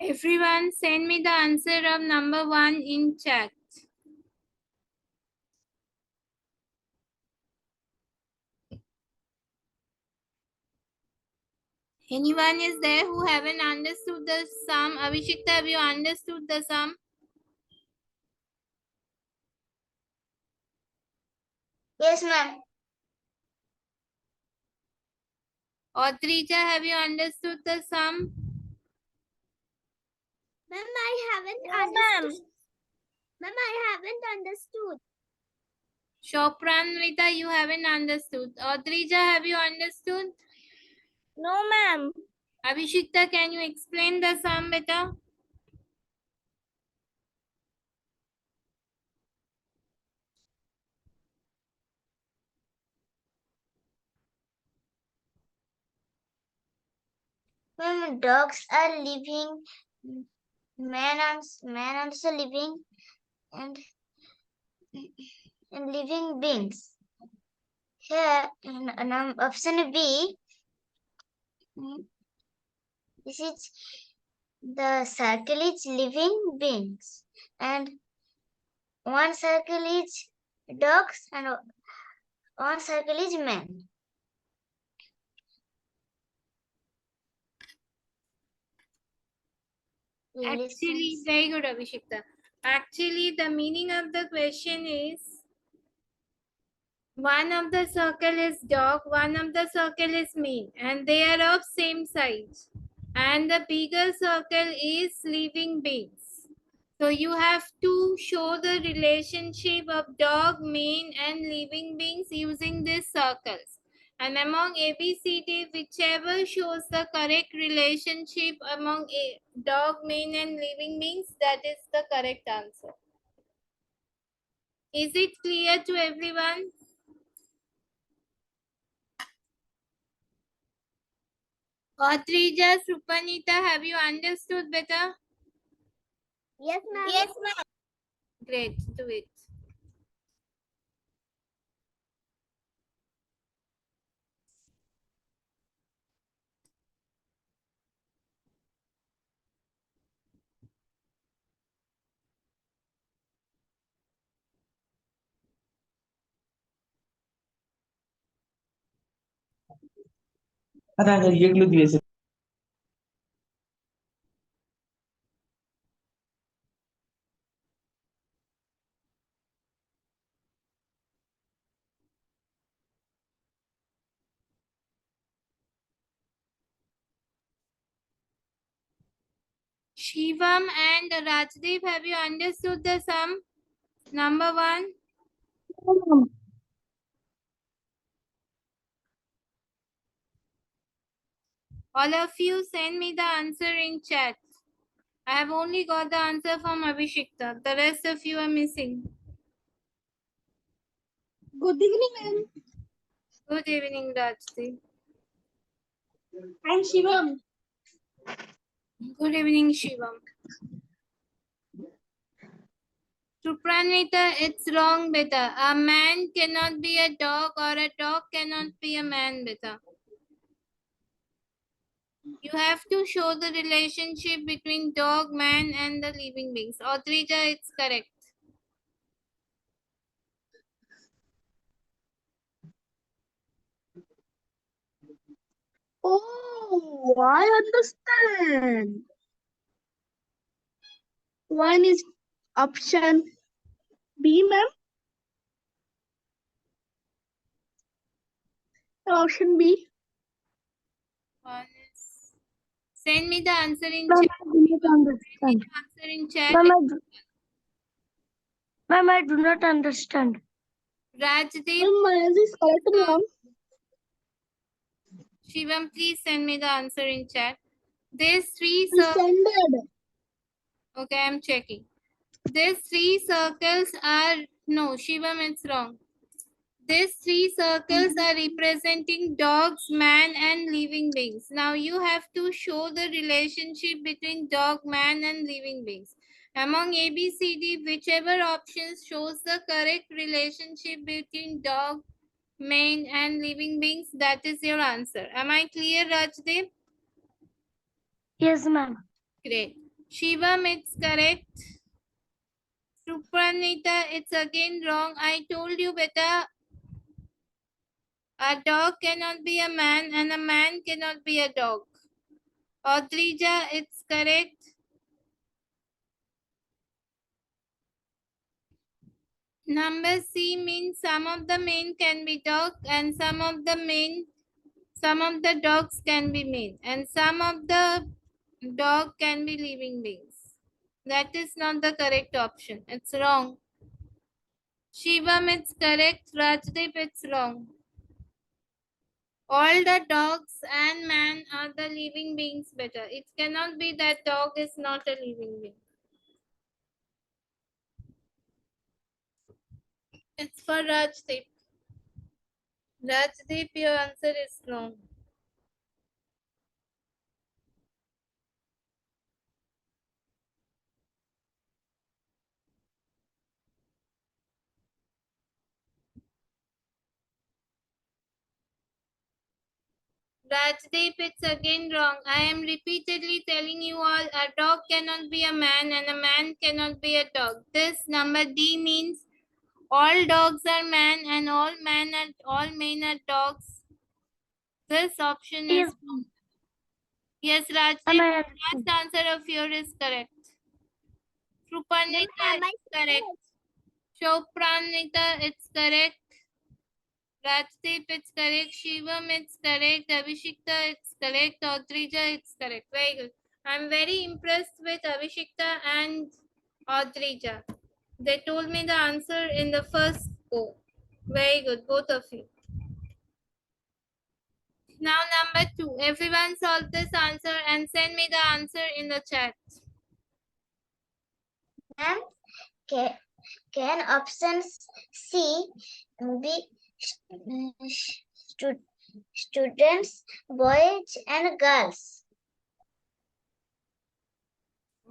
Everyone send me the answer of number 1 in chat. Anyone is there who haven't understood the sum? Abhishekta, have you understood the sum? Yes, ma'am. Audrija, have you understood the sum? Ma'am, I haven't understood. Ma'am, I haven't understood. Shopranvita, you haven't understood. Audrija, have you understood? No, ma'am. Abhishekta, can you explain the sum better? Ma'am, dogs are living. Man also living and living beings. Here, in option B, this is the circle is living beings, and one circle is dogs, and one circle is man. Actually, very good, Abhishekta. Actually, the meaning of the question is one of the circle is dog, one of the circle is man, and they are of same size. And the bigger circle is living beings. So you have to show the relationship of dog, man, and living beings using these circles. And among A, B, C, D, whichever shows the correct relationship among dog, man, and living beings, that is the correct answer. Is it clear to everyone? Audrija, Supanita, have you understood better? Yes, ma'am. Yes, ma'am. Great, do it. आता ये clue दिए Shivam and Rajdeep, have you understood the sum? Number 1. All of you send me the answer in chat. I have only got the answer from Abhishekta. The rest of you are missing. Good evening, ma'am. Good evening, Rajdeep. I'm Shivam. Good evening, Shivam. Supranita, it's wrong, beta. A man cannot be a dog or a dog cannot be a man, beta. You have to show the relationship between dog, man, and the living beings. Audrija, it's correct. Oh, I understand. One is option B, ma'am. Option B. One is... Send me the answer in Ma'am, chat. I do not Send me understand. the answer in chat. Ma'am, I do not understand. Rajdeep, Ma'am, my answer is correct, ma'am. Shivam, please send me the answer in chat. These three We circles. send it. Okay, I'm checking. These three circles are... No, Shivam, it's wrong. These three circles are representing dogs, man, and living beings. Now you have to show the relationship between dog, man, and living beings. Among A, B, C, D, whichever option shows the correct relationship between dog, man, and living beings, that is your answer. Am I clear, Rajdeep? Yes, ma'am. Great. Shivam, it's correct. Supranita, it's again wrong. I told you, beta, a dog cannot be a man and a man cannot be a dog. Audrija, it's correct. Number C means some of the men can be dog and some of the dogs can be men and some of the dog can be living beings. That is not the correct option. It's wrong. Shivam, it's correct. Rajdeep, it's wrong. All the dogs and man are the living beings better. It cannot be that dog is not a living being. It's for Rajdeep. Rajdeep, your answer is wrong. Rajdeep, it's again wrong. I am repeatedly telling you all a dog cannot be a man and a man cannot be a dog. This number D means all dogs are man and all men are dogs. This option is Yes. wrong. Yes, Rajdeep, Ma'am, last answer of yours is correct. Suparnita, am I it's correct. Chopranita, it's correct. Rajdeep, it's correct. Shivam, it's correct. Abhishekta, it's correct. Audrija, it's correct. Very good. I'm very impressed with Abhishekta and Audrija. They told me the answer in the first go. Very good, both of you. Now number 2. Everyone solve this answer and send me the answer in the chat. Ma'am, can option C be students, boys and girls?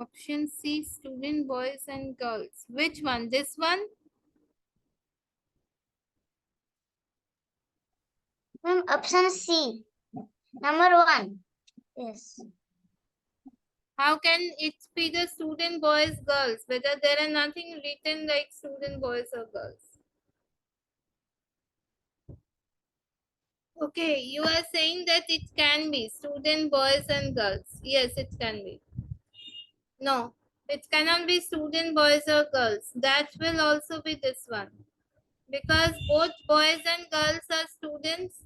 Option C, student boys and girls. Which one? This one? Ma'am, option C, number 1. Yes. How can it be the student boys, girls? Whether there are nothing written like student boys or girls. Okay, you are saying that it can be student boys and girls. Yes, it can be. No, it cannot be student boys or girls. That will also be this one. Because both boys and girls are students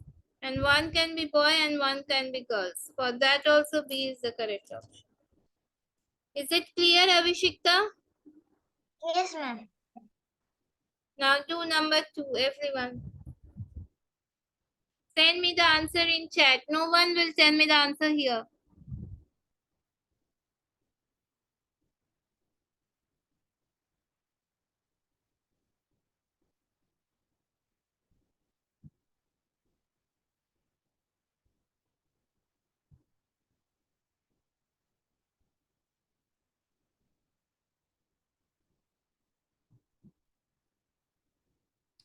and one can be boy and one can be girls. For that also B is the correct option. Is it clear, Abhishekta? Yes, ma'am. Now do number 2, everyone. Send me the answer in chat. No one will send me the answer here.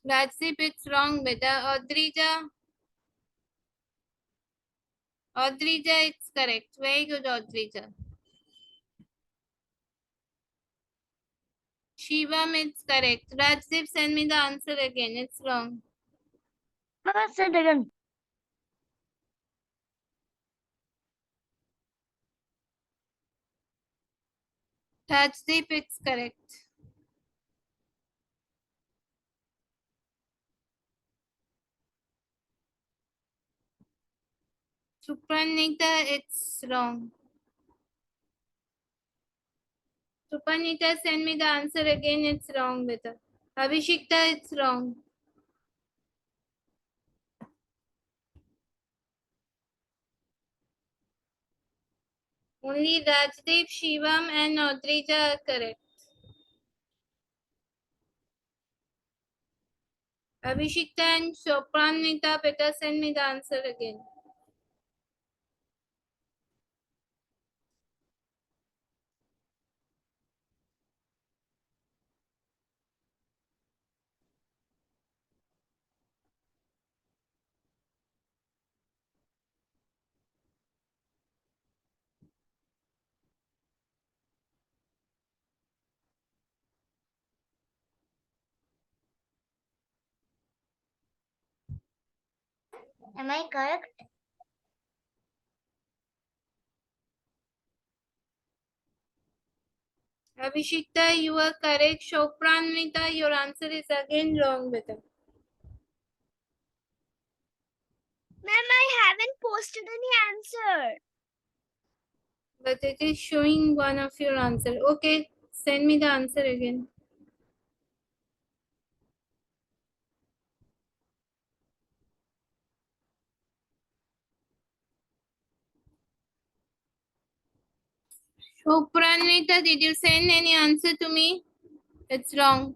Rajdeep, it's wrong, beta. Audrija, it's correct. Very good, Audrija. Shivam, it's correct. Rajdeep, send me the answer again. It's wrong. Ma'am, say it again. Rajdeep, it's correct. Supranita, it's wrong. Supranita, send me the answer again. It's wrong, beta. Abhishekta, it's wrong. Only Rajdeep, Shivam, and Audrija are correct. Abhishekta and Supranita, beta, send me the answer again. Am I correct? Abhishekta, you are correct. Shopranvita, your answer is again wrong, beta. Ma'am, I haven't posted any answer. But it is showing one of your answer. Okay, send me the answer again. Shopranvita, did you send any answer to me? It's wrong.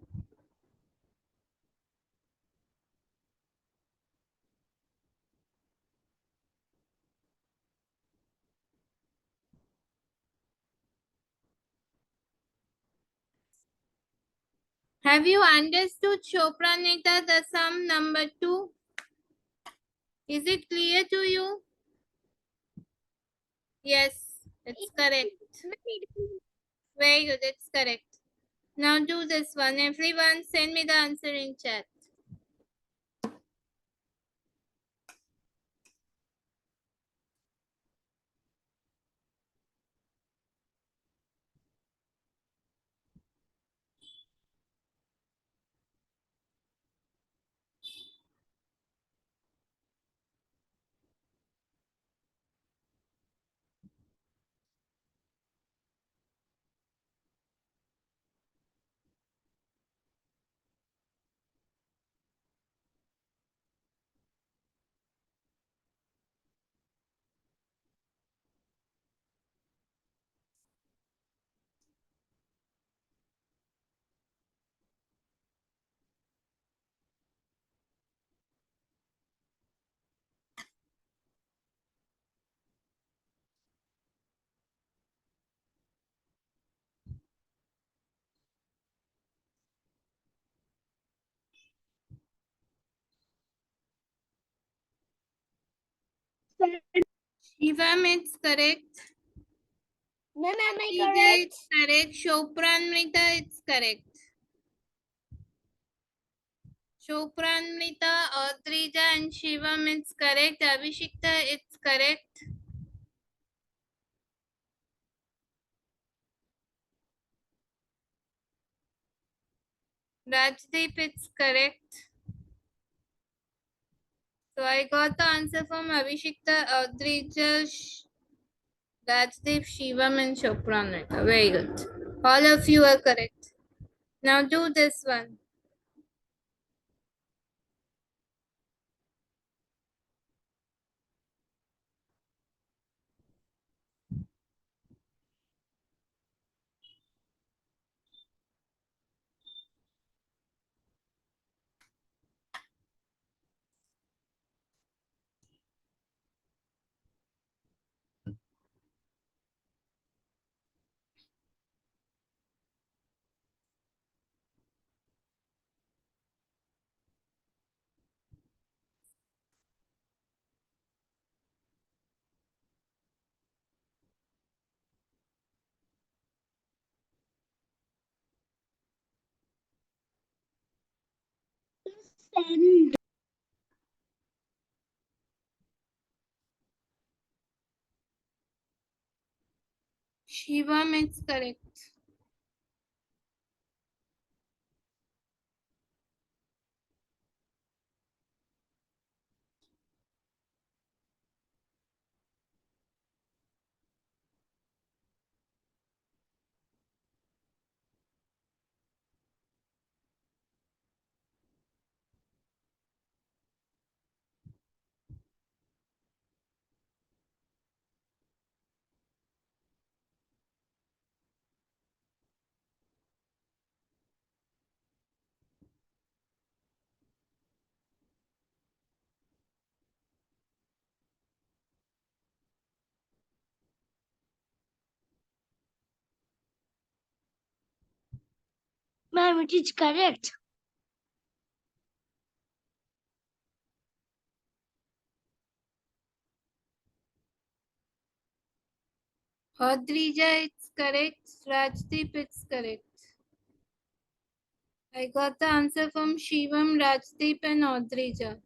Have you understood, Shopranvita, the sum number 2? Is it clear to you? Yes, it's correct. Very good, it's correct. Now do this one. Everyone, send me the answer in chat. Shivam, it's correct. Ma'am, am I Sridhar, correct? it's correct. Shopranvita, it's correct. Shopranvita, Adrija and Shivam, it's correct. Abhishekta, it's correct. Rajdeep, it's correct. So I got the answer from Abhishekta, Adrija, Rajdeep, Shivam and Shopranvita. Very good. All of you are correct. Now do this one. Send. Shivam, it's correct. Ma'am, it is correct. Adrija, it's correct. Rajdeep, it's correct. I got the answer from Shivam, Rajdeep and Adrija.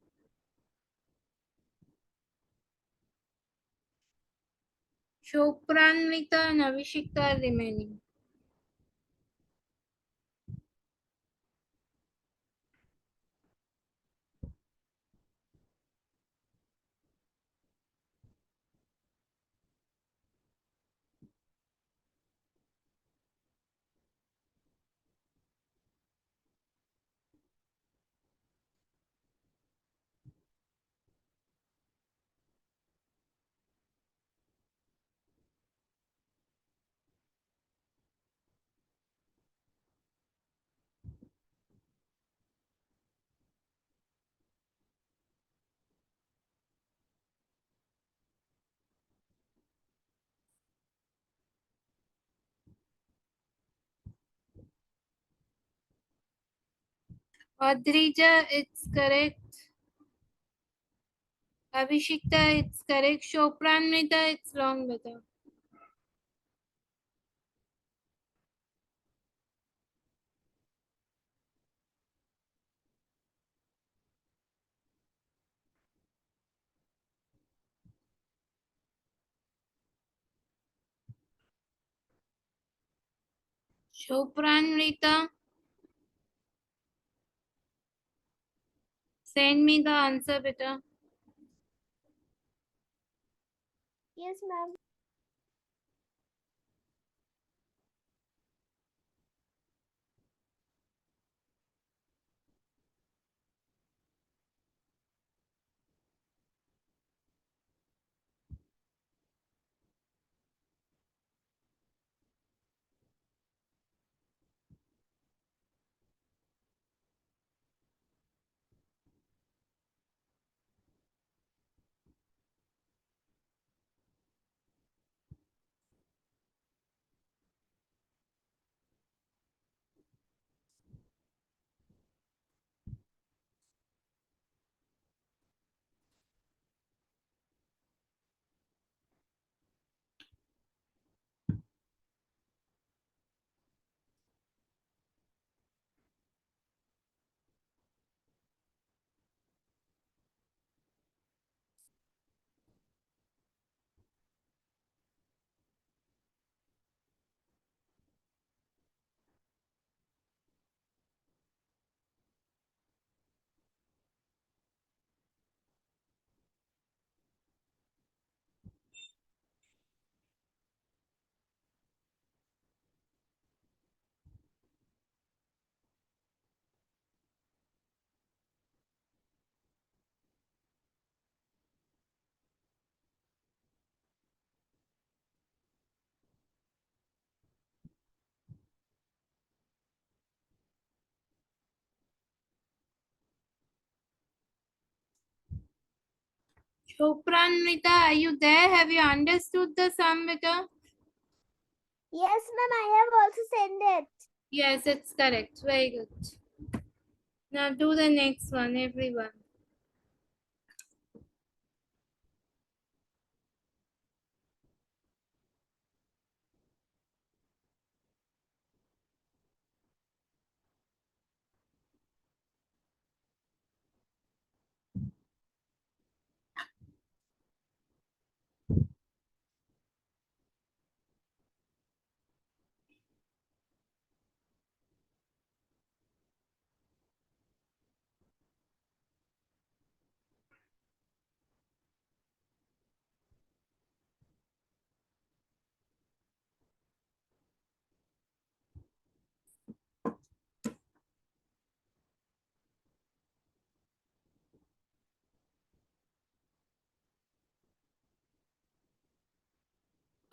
Shopranvita and Avishikta are remaining. Adrija, it's correct. Abhishekta, it's correct. Shopranvita, it's wrong, beta. Shopranvita, send me the answer, beta. Yes, ma'am. Shopranvita, are you there? Have you understood the sum, beta? Yes, ma'am. I have also sent it. Yes, it's correct. Very good. Now do the next one, everyone.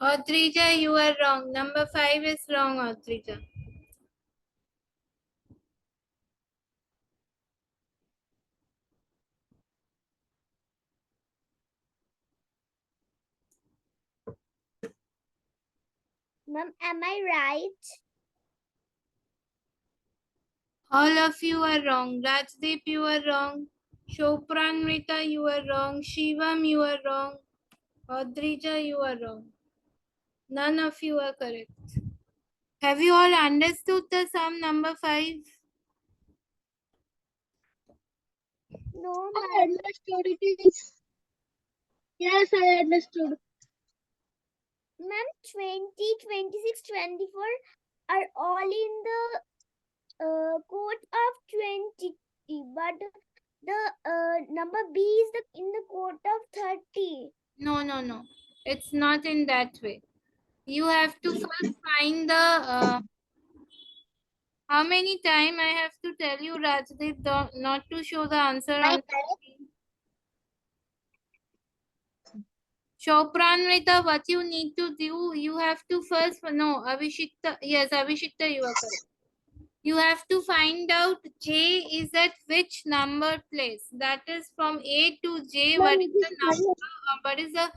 Adrija, you are wrong. Number 5 is wrong, Adrija. Ma'am, am I right? All of you are wrong. Rajdeep, you are wrong. Shopranvita, you are wrong. Shivam, you are wrong. Adrija, you are wrong. None of you are correct. Have you all understood the sum number 5? No, I ma'am. understood. It is. Yes, I understood. ma'am, 20, 26, 24 are all in the quote of 20, but the number B is in the quote of 30. No. It's not in that way. You have to first find the how many time I have to tell you, Rajdeep, not to show the answer on the screen. Shopranvita, what you need to do, you have to first, no, Avishikta, yes, Avishikta, you are correct. You have to find out J is at which number place. That is from A to J, what is the number, what is the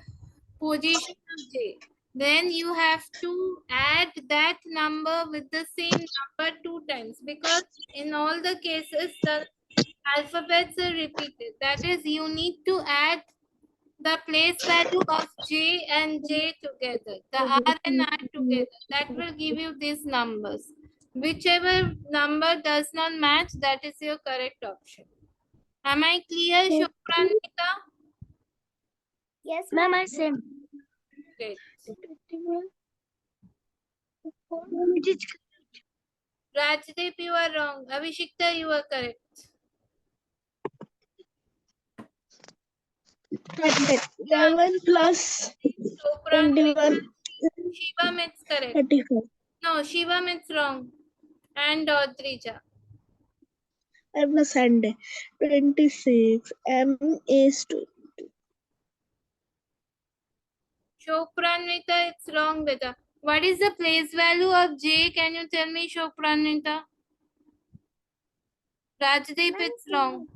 position of J. Then you have to add that number with the same number 2 times, because in all the cases the alphabets are repeated. That is, you need to add the place value of J and J together, the R and R together. That will give you these numbers. Whichever number does not match, that is your correct option. Am I clear, Shopranvita? Yes, Ma'am, ma'am. I sent. Great. It is Rajdeep, you are wrong. Avishikta, you are correct. 11 plus Shopranvita, 21, Shivam, it's correct. 34. No, Shivam, it's wrong. And Audrija. M plus Sunday. 26. M is 2. Shopranvita, it's wrong, beta. What is the place value of J? Can you tell me, Shopranvita? Rajdeep, it's wrong.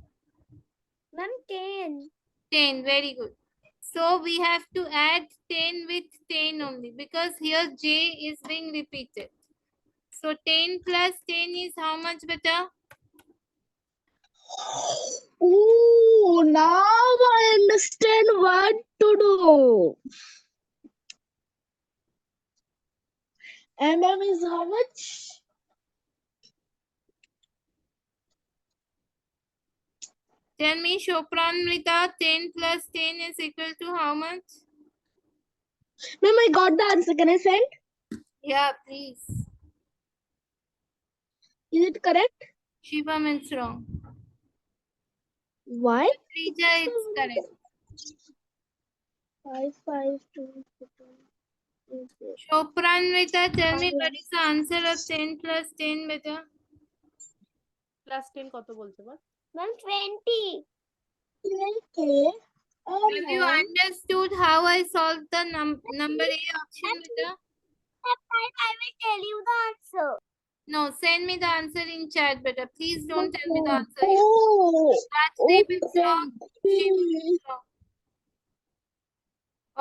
Ma'am, 10. 10, very good. So we have to add 10 with 10 only, because here J is being repeated. So 10 plus 10 is how much, beta? Ooh, now I understand what to do. MM is how much? Tell me, Shopranvita, 10 plus 10 is equal to how much? Ma'am, I got the answer. Can I send? Yeah, please. Is it correct? Shivam, it's wrong. Why? Rija, it's correct. 5, 5, 2, 2. Shopranvita, tell me what is the answer of 10 plus 10, beta? Class 10 কত বলছে বল? Ma'am, 20. Okay. Have you understood how I solved the number A option, beta? I will tell you the answer. No, send me the answer in chat, beta. Please don't tell me the answer. Oh, Rajdeep, it's wrong. Shivam, okay. it's wrong.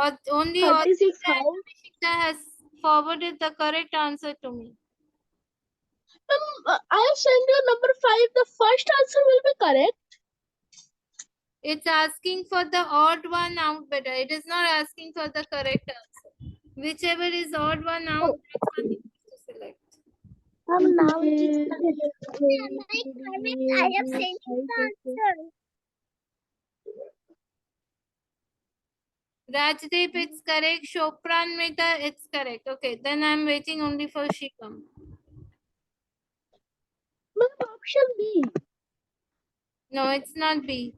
Or only 36 how? Avishikta has forwarded the correct answer to me. I have sent you number 5. The first answer will be correct. It's asking for the odd one out, beta. It is not asking for the correct answer. Whichever is odd one out, that's what you need to select. Now it is I have sent you the answer. Rajdeep, it's correct. Shopranvita, it's correct. Okay, then I'm waiting only for Shivam. Option B. No, it's not B.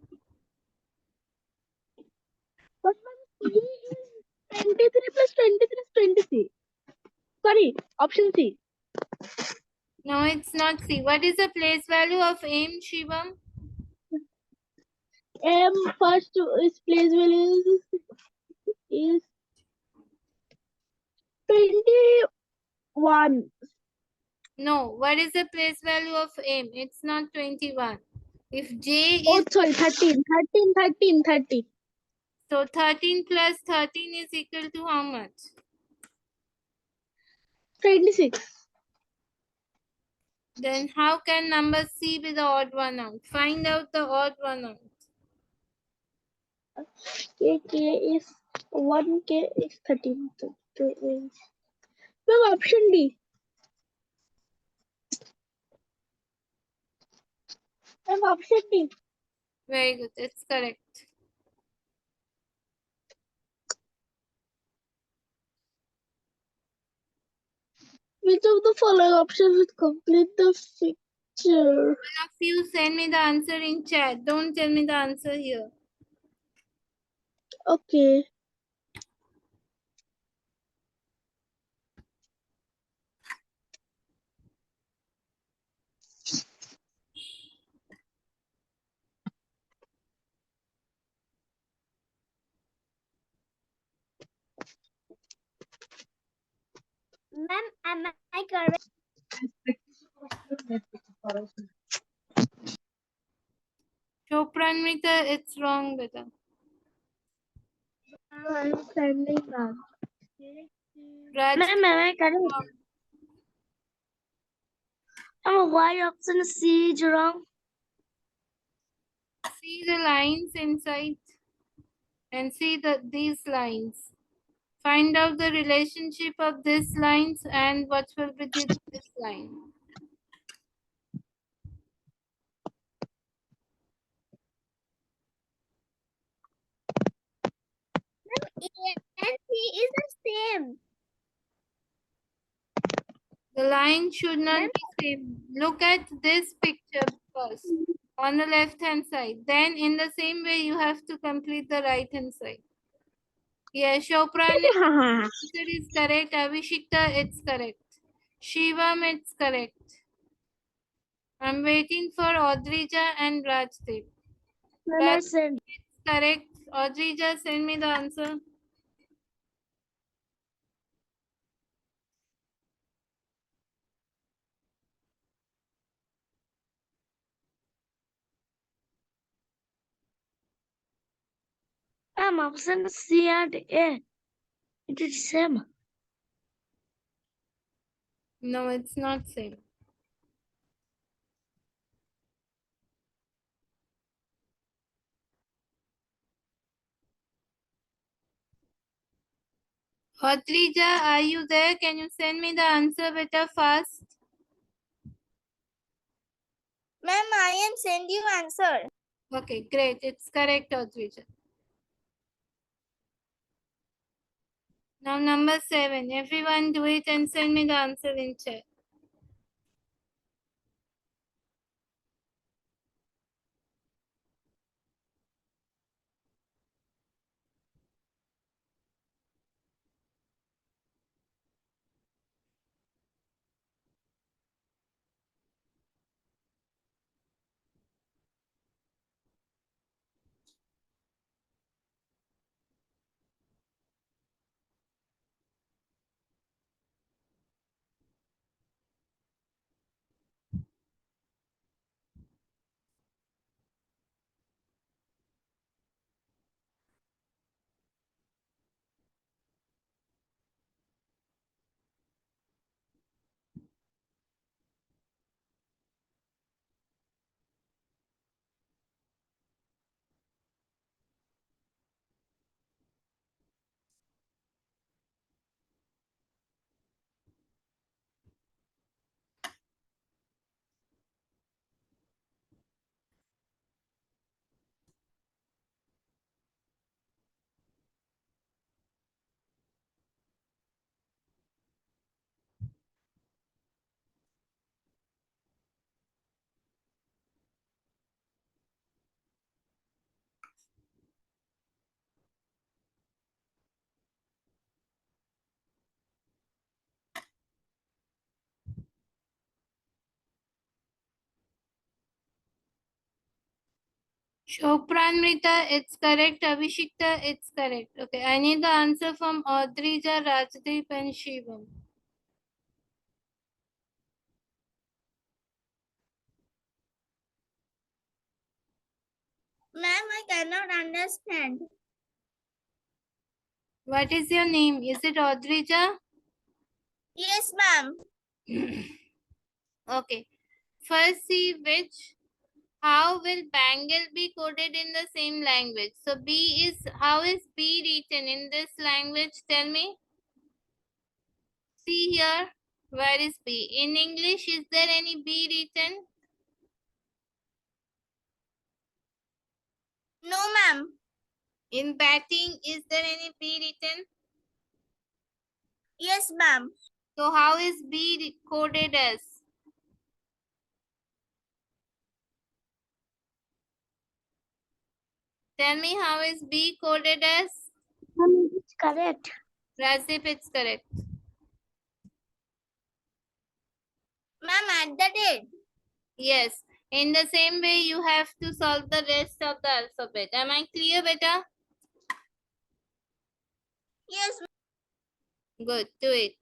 But C is 23 plus 23 is 23. Sorry, option C. No, it's not C. What is the place value of M, Shivam? M first is place value is 21. No, what is the place value of M? It's not 21. If J is, Oh, sorry, 13. so 13 plus 13 is equal to how much? 26. Then how can number C be the odd one out? Find out the odd one out. K is 1K is 13. Well, option D. Option D. Very good. It's correct. Which of the following options would complete the picture? All of you send me the answer in chat. Don't tell me the answer here. Okay. Ma'am, am I correct? Chopranmita, it's wrong, beta. I'm sending that. Raj, Ma'am, am I correct? Why option C is wrong? see the lines inside and see these lines. Find out the relationship of these lines and what will be this line. A and C is the same. The line should not Ma'am? be same. Look at this picture first on the left hand side. Then in the same way you have to complete the right hand side. Yeah, Chopran answer is correct. Avishikta, it's correct. Shivam, it's correct. I'm waiting for Audrija and Rajdeep. Ma'am, I Raj, sent. it's correct. Audrija, send me the answer. Option C and A. It is same. No, it's not same. Audrija, are you there? Can you send me the answer better fast? Ma'am, I am send you answer. Okay, great. It's correct, Audrija. Now number 7. Everyone do it and send me the answer in chat. Chopranmita, it's correct. Avishikta, it's correct. Okay, I need the answer from Audrija, Rajdeep and Shivam. Ma'am, I cannot understand. What is your name? Is it Audrija? Yes, ma'am. Okay. First see how will Bangle be coded in the same language? So how is B written in this language? Tell me. See here. Where is B? In English, is there any B written? No, ma'am. In batting, is there any B written? Yes, ma'am. So how is B coded as? Tell me, how is B coded as? Ma'am, it's correct. Rasdeep, it's correct. Ma'am, at the date. Yes. In the same way, you have to solve the rest of the alphabet. Am I clear, beta? Yes. Good. Do it.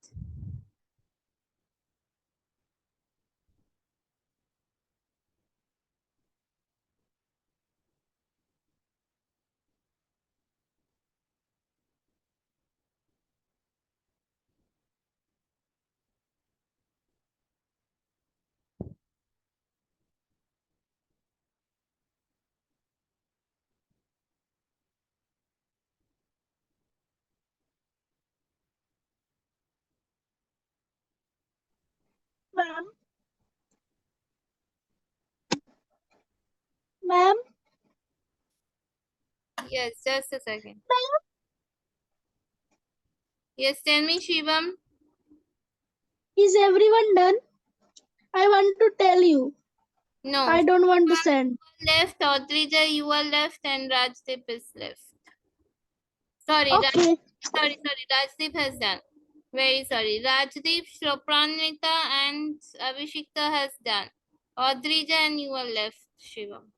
Ma'am. Ma'am. Yes, just a second. Yes, tell me, Shivam. Is everyone done? I want to tell you. No. I don't want to send. Left, Audrija, you are left, and Rajdeep is left. Sorry, Okay. sorry, Rajdeep has done. Very sorry. Rajdeep, Shropranita, and Abhishekta has done. Audrija and you are left, Shivam.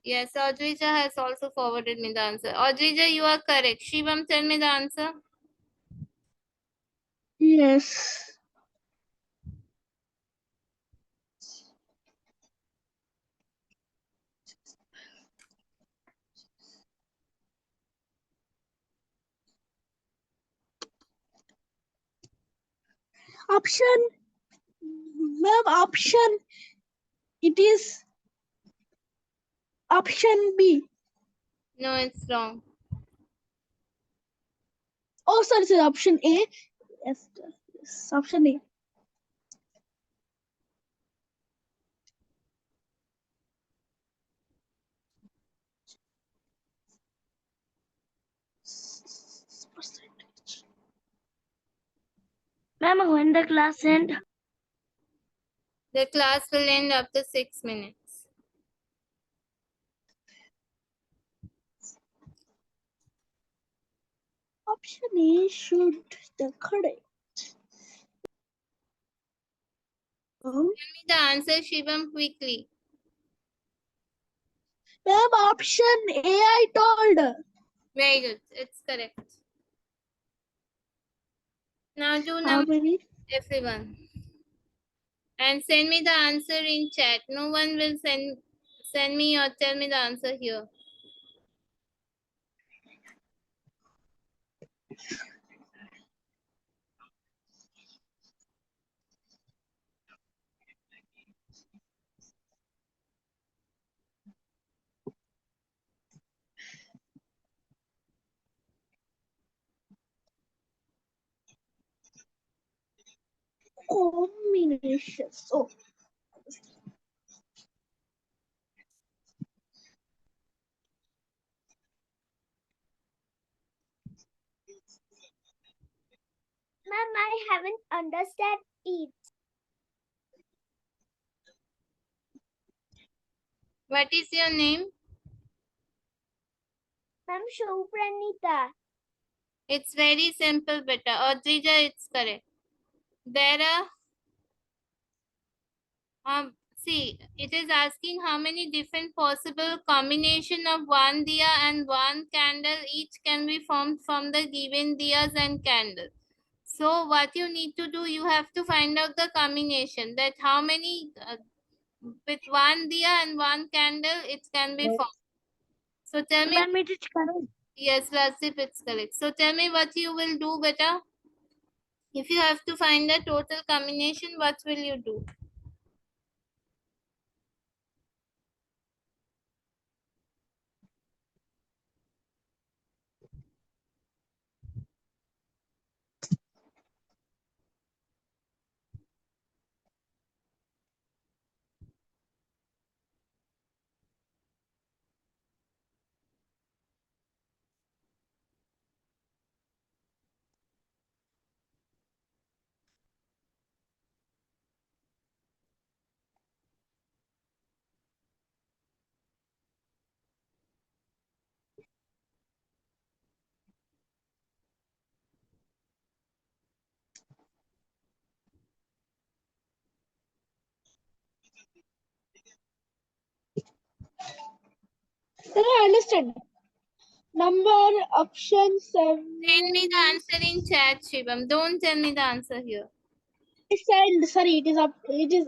Yes, Audrija has also forwarded me the answer. Audrija, you are correct. Shivam, tell me the answer. Yes. Option. Ma'am, option. It is option B. No, it's wrong. Oh, sorry, option A. Yes, option A. Ma'am, when the class end? The class will end after 6 minutes. Option A should the correct. Tell me the answer, Shivam, quickly. Ma'am, option A I told. Very good. It's correct. Now do How number many? everyone. And send me the answer in chat. No one will send me or tell me the answer here. Combinations. Oh, Ma'am, I haven't understand it. What is your name? Ma'am, Shopranita. It's very simple, beta. Audrija, it's correct. There are, see, it is asking how many different possible combination of one diya and one candle each can be formed from the given diyas and candles. So what you need to do, you have to find out the combination, that how many with one diya and one candle it can be formed. So tell me, Ma'am, it is correct. yes, Rasif, it's correct. So tell me what you will do, beta. If you have to find the total combination, what will you do? I understood. Number option 7. Tell me the answer in chat, Shivam. Don't tell me the answer here. Sorry, it is up. It is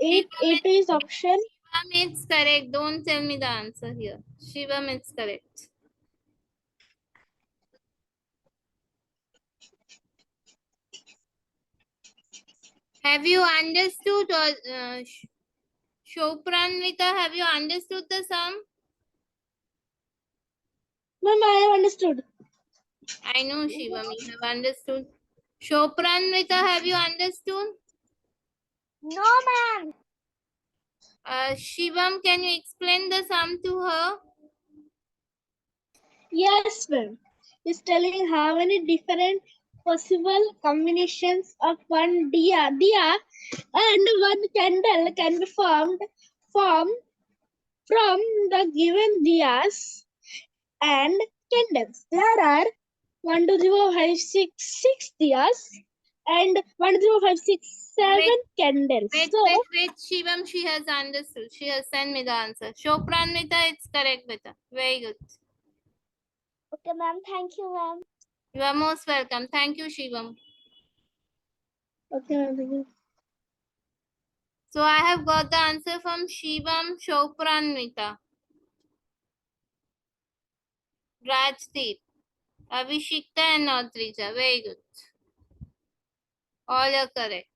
8. 8 is option. Shivam, it's correct. Don't tell me the answer here. Shivam, it's correct. Have you understood, Shopranvita, have you understood the sum? Ma'am, I have understood. I know, Shivam, you have understood. Shopranvita, have you understood? No, ma'am. Shivam, can you explain the sum to her? Yes, ma'am. It's telling how many different possible combinations of one diya and one candle can be formed from the given diyas and candles. There are 1, 2, 3, 4, 5, 6 diyas and 1, 2, 3, 4, 5, 6, 7 candles. Wait, So, wait, Shivam, she has understood. She has sent me the answer. Shopranvita, it's correct, beta. Very good. Okay, ma'am. Thank you, ma'am. You are most welcome. Thank you, Shivam. okay, ma'am. So I have got the answer from Shivam, Shopranvita, Rajdeep, Abhishikta and Naudrija. Very good. All are correct.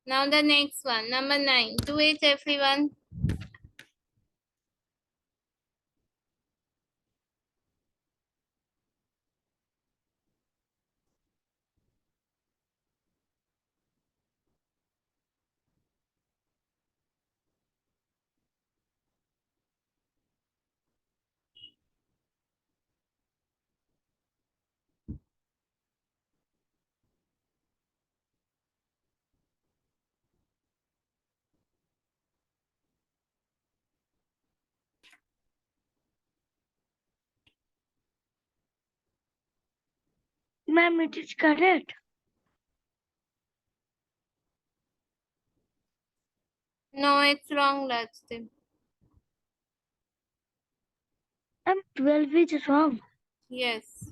Now the next one, number 9. Do it, everyone. Ma'am, it is correct. No, it's wrong, Rajdeep. 12 is wrong. Yes.